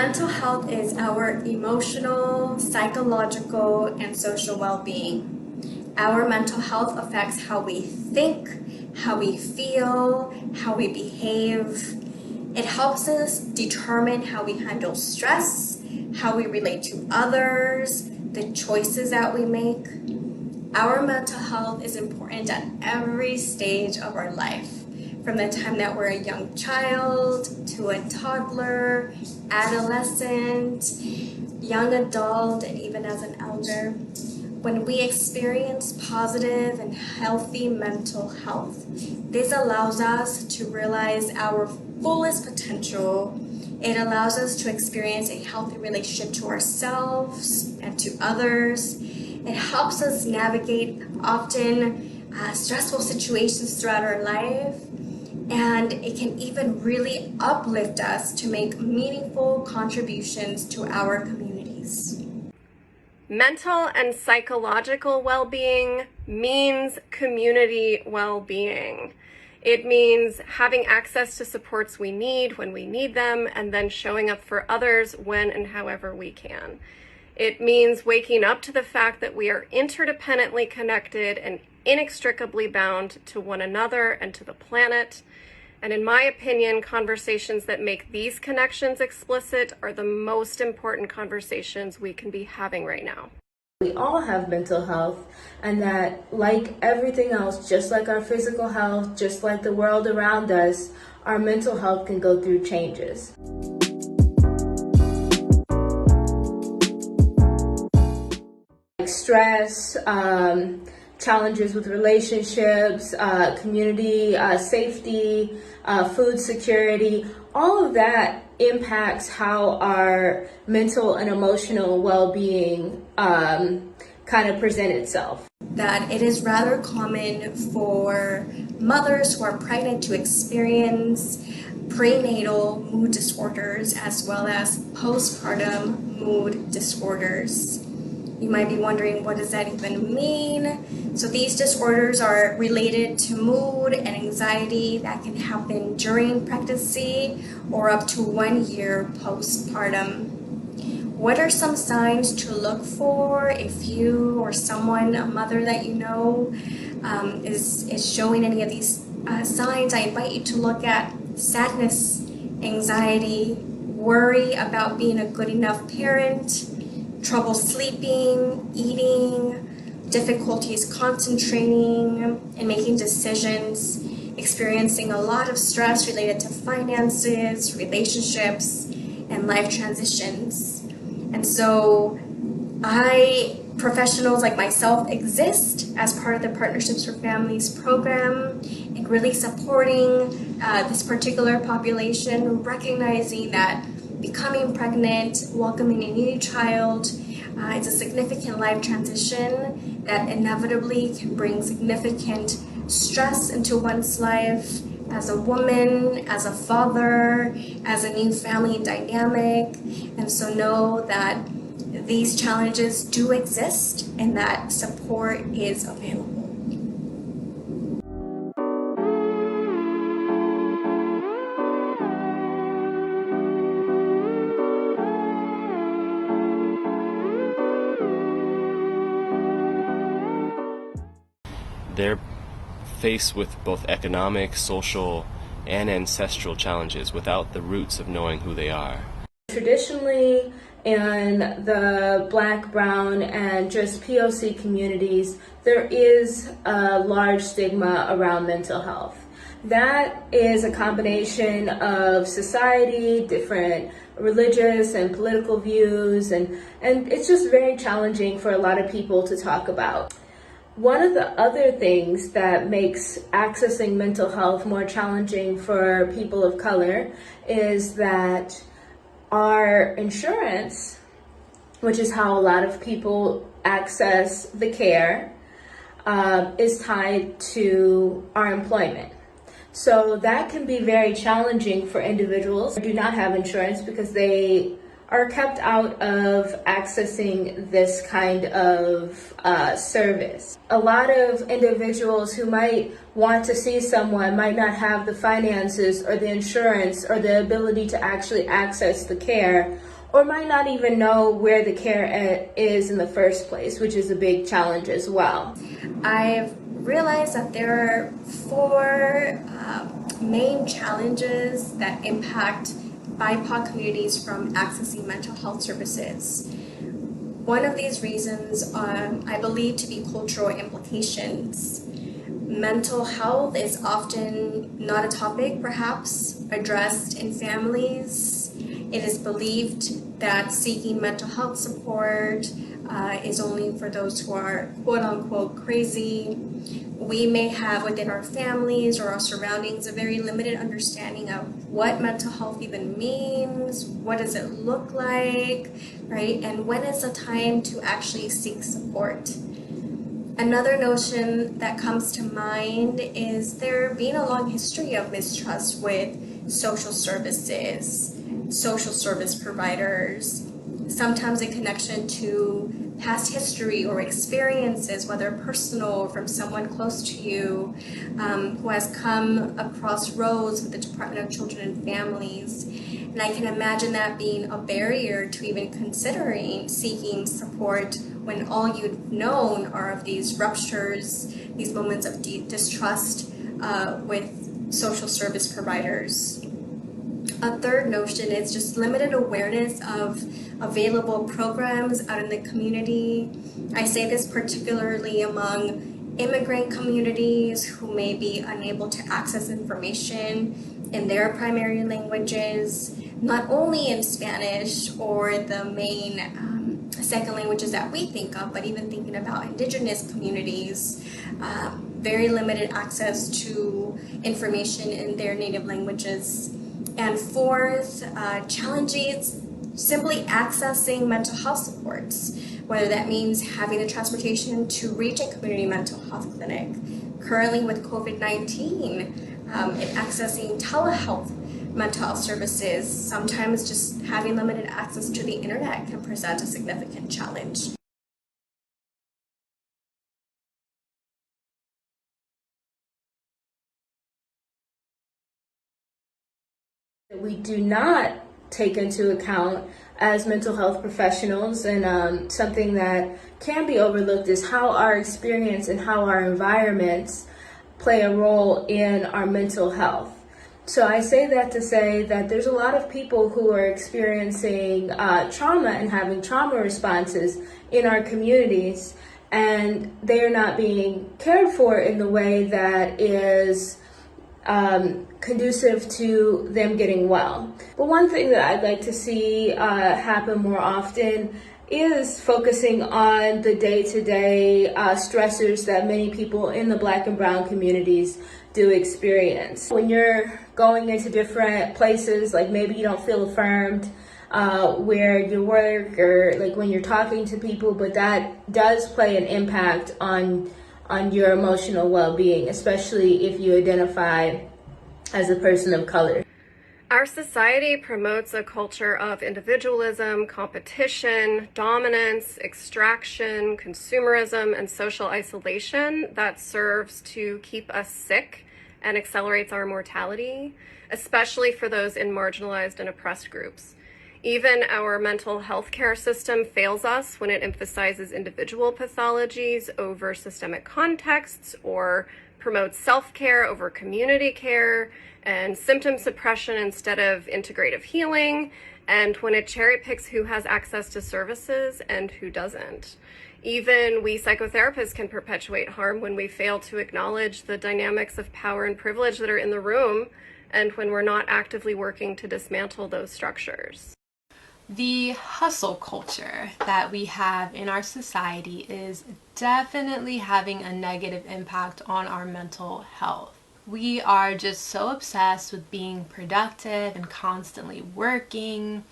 Mental health is our emotional, psychological, and social well-being. Our mental health affects how we think, how we feel, how we behave. It helps us determine how we handle stress, how we relate to others, the choices that we make. Our mental health is important at every stage of our life. From the time that we're a young child to a toddler, adolescent, young adult, and even as an elder. When we experience positive and healthy mental health, this allows us to realize our fullest potential. It allows us to experience a healthy relationship to ourselves and to others. It helps us navigate often stressful situations throughout our life. And it can even really uplift us to make meaningful contributions to our communities. Mental and psychological well-being means community well-being. It means having access to supports we need when we need them, and then showing up for others when and however we can. It means waking up to the fact that we are interdependently connected and inextricably bound to one another and to the planet. And in my opinion, conversations that make these connections explicit are the most important conversations we can be having right now. We all have mental health, and that, like everything else, just like our physical health, just like the world around us, our mental health can go through changes. Like stress, challenges with relationships, community safety, food security, all of that impacts how our mental and emotional well-being kind of present itself. That it is rather common for mothers who are pregnant to experience prenatal mood disorders as well as postpartum mood disorders. You might be wondering, what does that even mean? So these disorders are related to mood and anxiety that can happen during pregnancy or up to 1 year postpartum. What are some signs to look for if you or someone, a mother that you know, is showing any of these signs? I invite you to look at sadness, anxiety, worry about being a good enough parent, trouble sleeping, eating, difficulties concentrating and making decisions, experiencing a lot of stress related to finances, relationships, and life transitions. And so professionals like myself exist as part of the Partnerships for Families program and really supporting this particular population, recognizing that becoming pregnant, welcoming a new child, it's a significant life transition that inevitably can bring significant stress into one's life as a woman, as a father, as a new family dynamic. And so know that these challenges do exist and that support is available. They're faced with both economic, social, and ancestral challenges without the roots of knowing who they are. Traditionally, in the Black, Brown, and just POC communities, there is a large stigma around mental health. That is a combination of society, different religious and political views, and it's just very challenging for a lot of people to talk about. One of the other things that makes accessing mental health more challenging for people of color is that our insurance, which is how a lot of people access the care, is tied to our employment. So that can be very challenging for individuals who do not have insurance because they are kept out of accessing this kind of service. A lot of individuals who might want to see someone might not have the finances or the insurance or the ability to actually access the care, or might not even know where the care is in the first place, which is a big challenge as well. I've realized that there are four main challenges that impact BIPOC communities from accessing mental health services. One of these reasons I believe to be cultural implications. Mental health is often not a topic, perhaps, addressed in families. It is believed that seeking mental health support is only for those who are quote-unquote crazy. We may have within our families or our surroundings a very limited understanding of what mental health even means, what does it look like, right? And when is the time to actually seek support? Another notion that comes to mind is there being a long history of mistrust with social services, social service providers, sometimes in connection to past history or experiences, whether personal or from someone close to you, who has come across roads with the Department of Children and Families. And I can imagine that being a barrier to even considering seeking support when all you've known are of these ruptures, these moments of distrust with social service providers. A third notion is just limited awareness of available programs out in the community. I say this particularly among immigrant communities who may be unable to access information in their primary languages, not only in Spanish or the main second languages that we think of, but even thinking about indigenous communities, very limited access to information in their native languages. And fourth, challenges simply accessing mental health supports, whether that means having the transportation to reach a community mental health clinic. Currently with COVID-19, and accessing telehealth mental health services, sometimes just having limited access to the internet can present a significant challenge. We do not take into account as mental health professionals, and something that can be overlooked is how our experience and how our environments play a role in our mental health. So I say that to say that there's a lot of people who are experiencing trauma and having trauma responses in our communities, and they are not being cared for in the way that is conducive to them getting well. But one thing that I'd like to see happen more often is focusing on the day-to-day stressors that many people in the Black and Brown communities do experience. When you're going into different places, like maybe you don't feel affirmed where you work, or like when you're talking to people, but that does play an impact on your emotional well-being, especially if you identify as a person of color. Our society promotes a culture of individualism, competition, dominance, extraction, consumerism, and social isolation that serves to keep us sick and accelerates our mortality, especially for those in marginalized and oppressed groups. Even our mental health care system fails us when it emphasizes individual pathologies over systemic contexts, or promotes self-care over community care, and symptom suppression instead of integrative healing, and when it cherry picks who has access to services and who doesn't. Even we psychotherapists can perpetuate harm when we fail to acknowledge the dynamics of power and privilege that are in the room, and when we're not actively working to dismantle those structures. The hustle culture that we have in our society is definitely having a negative impact on our mental health. We are just so obsessed with being productive and constantly working,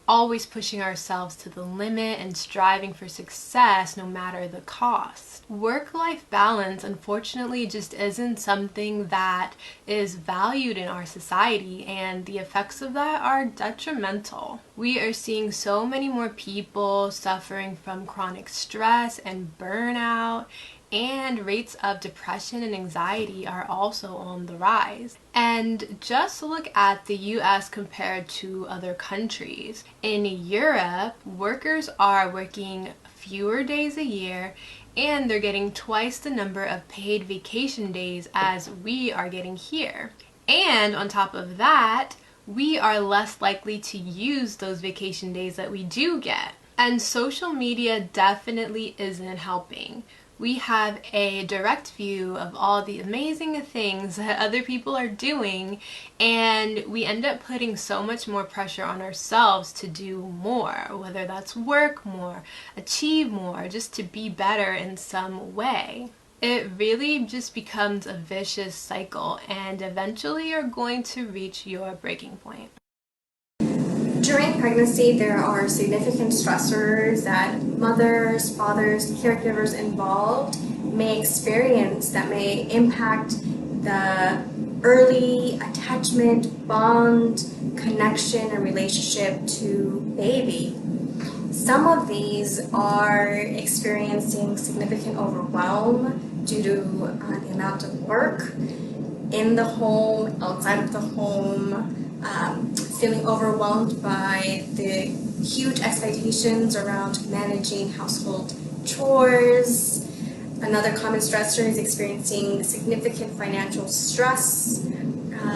always pushing ourselves to the limit and striving for success no matter the cost. Work-life balance, unfortunately, just isn't something that is valued in our society, and the effects of that are detrimental. We are seeing so many more people suffering from chronic stress and burnout, and rates of depression and anxiety are also on the rise. And just look at the US compared to other countries. In Europe, workers are working fewer days a year, and they're getting twice the number of paid vacation days as we are getting here. And on top of that, we are less likely to use those vacation days that we do get. And social media definitely isn't helping. We have a direct view of all the amazing things that other people are doing, and we end up putting so much more pressure on ourselves to do more, whether that's work more, achieve more, just to be better in some way. It really just becomes a vicious cycle, and eventually you're going to reach your breaking point. During pregnancy, there are significant stressors that mothers, fathers, caregivers involved may experience that may impact the early attachment, bond, connection, and relationship to baby. Some of these are experiencing significant overwhelm due to the amount of work in the home, outside of the home, feeling overwhelmed by the huge expectations around managing household chores. Another common stressor is experiencing significant financial stress,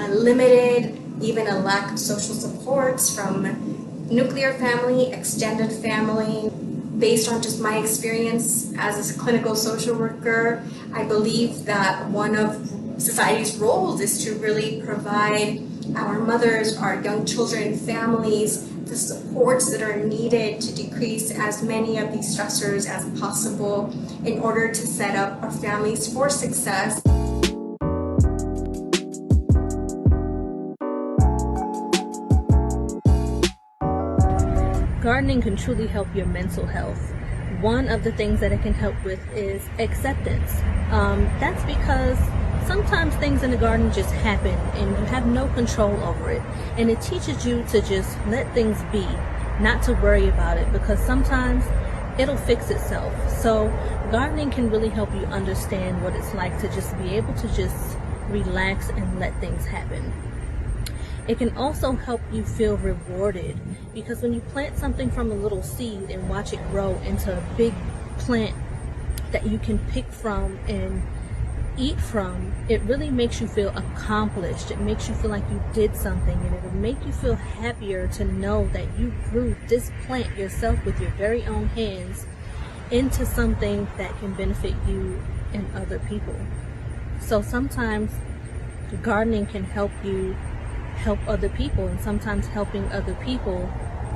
limited, even a lack of social supports from nuclear family, extended family. Based on just my experience as a clinical social worker, I believe that one of society's roles is to really provide our mothers, our young children, families, the supports that are needed to decrease as many of these stressors as possible in order to set up our families for success. Gardening can truly help your mental health. One of the things that it can help with is acceptance. That's because sometimes things in the garden just happen and you have no control over it. And it teaches you to just let things be, not to worry about it, because sometimes it'll fix itself. So gardening can really help you understand what it's like to just be able to just relax and let things happen. It can also help you feel rewarded, because when you plant something from a little seed and watch it grow into a big plant that you can pick from and eat from, it really makes you feel accomplished. It makes you feel like you did something, and it'll make you feel happier to know that you grew this plant yourself with your very own hands into something that can benefit you and other people. So sometimes gardening can help you help other people, and sometimes helping other people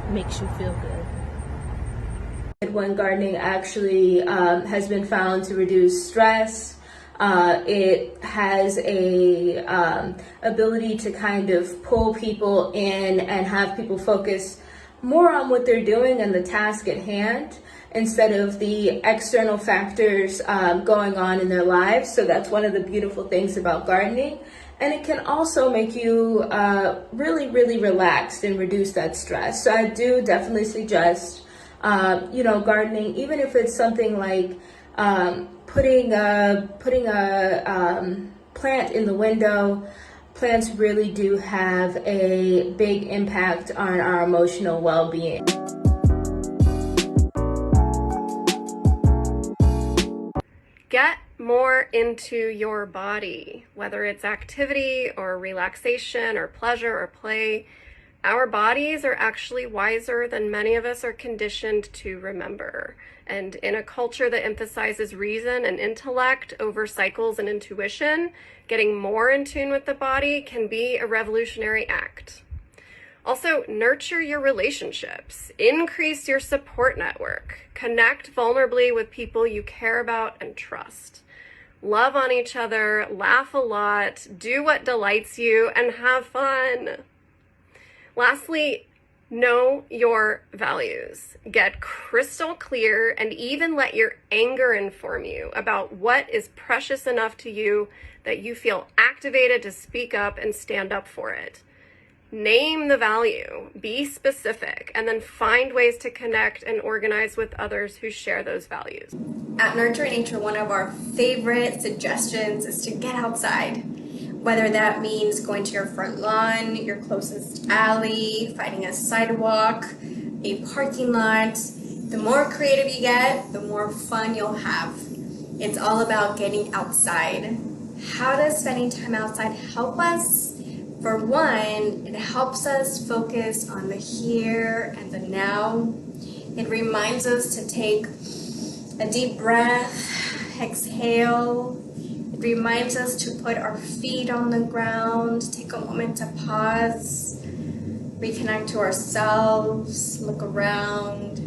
makes you feel good. When gardening actually has been found to reduce stress, it has a ability to kind of pull people in and have people focus more on what they're doing and the task at hand instead of the external factors going on in their lives. So that's one of the beautiful things about gardening. And it can also make you really, really relaxed and reduce that stress. So I do definitely suggest, gardening, even if it's something like putting a plant in the window. Plants really do have a big impact on our emotional well-being. Get more into your body, whether it's activity or relaxation or pleasure or play. Our bodies are actually wiser than many of us are conditioned to remember. And in a culture that emphasizes reason and intellect over cycles and intuition, getting more in tune with the body can be a revolutionary act. Also, nurture your relationships, increase your support network, connect vulnerably with people you care about and trust. Love on each other, laugh a lot, do what delights you, and have fun. Lastly, know your values. Get crystal clear and even let your anger inform you about what is precious enough to you that you feel activated to speak up and stand up for it. Name the value, be specific, and then find ways to connect and organize with others who share those values. At Nurture Nature, one of our favorite suggestions is to get outside. Whether that means going to your front lawn, your closest alley, finding a sidewalk, a parking lot. The more creative you get, the more fun you'll have. It's all about getting outside. How does spending time outside help us? For one, it helps us focus on the here and the now. It reminds us to take a deep breath, exhale. It reminds us to put our feet on the ground, take a moment to pause, reconnect to ourselves, look around.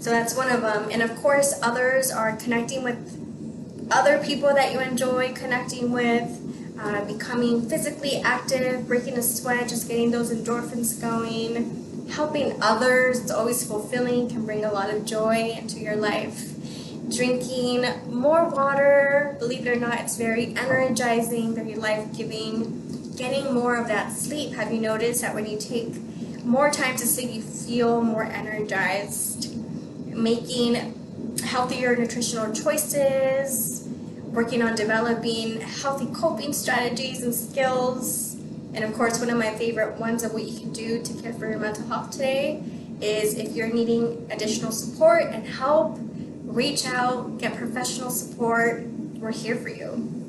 So that's one of them. And of course, others are connecting with other people that you enjoy connecting with. Becoming physically active, breaking a sweat, just getting those endorphins going. Helping others, it's always fulfilling, can bring a lot of joy into your life. Drinking more water, believe it or not, it's very energizing, very life-giving. Getting more of that sleep. Have you noticed that when you take more time to sleep, you feel more energized? Making healthier nutritional choices, working on developing healthy coping strategies and skills. And of course, one of my favorite ones of what you can do to care for your mental health today is if you're needing additional support and help, reach out, get professional support. We're here for you.